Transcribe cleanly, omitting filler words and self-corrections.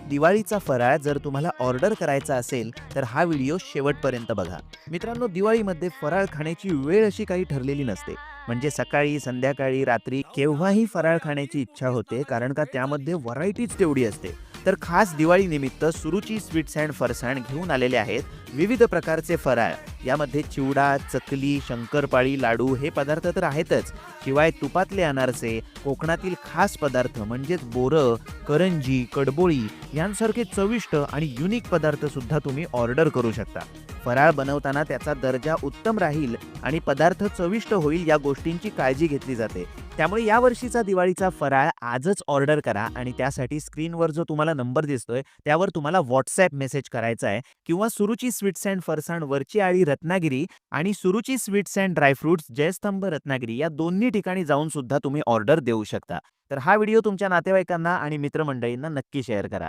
दिवाळीचा फराळ जर तुम्हाला ऑर्डर करायचा असेल तर हा व्हिडिओ शेवटपर्यंत बघा. मित्रांनो, दिवाळीमध्ये फराळ खाण्याची वेळ अशी काही ठरलेली नसते. म्हणजे सकाळी, संध्याकाळी, रात्री केव्हाही फराळ खाण्याची इच्छा होते, कारण का त्यामध्ये व्हरायटीच तेवढी असते. तर खास दिवाळीनिमित्त सुरुची स्वीट्स अँड फरसाण घेऊन आलेले आहेत विविध प्रकारचे फराळ. यामध्ये चिवडा, चकली, शंकरपाळी, लाडू हे पदार्थ तर आहेतच. शिवाय तुपातले अनारसे, कोकणातील खास पदार्थ म्हणजेच बोरं, करंजी, कडबोळी यांसारखे चविष्ट आणि युनिक पदार्थ सुद्धा तुम्ही ऑर्डर करू शकता. फराळ बनवताना त्याचा दर्जा उत्तम राहील आणि पदार्थ चविष्ट होईल या गोष्टींची काळजी घेतली जाते. त्यामुळे या वर्षीचा दिवाळीचा फराळ आजच ऑर्डर करा आणि त्यासाठी स्क्रीनवर जो तुम्हाला नंबर दिसतोय त्यावर तुम्हाला व्हॉट्सॲप मेसेज करायचा आहे किंवा सुरुची स्वीट्स अँड फरसाण वरची आळी रत्नागिरी आणि Suruchi sweets and dry fruits Jaystambh Ratnagiri या दोन्ही ठिकाणी जाऊन सुद्धा तुम्ही ऑर्डर देऊ शकता. तर हा व्हिडिओ तुमच्या नातेवाईकांना आणि मित्रमंडळींना नक्की शेअर करा.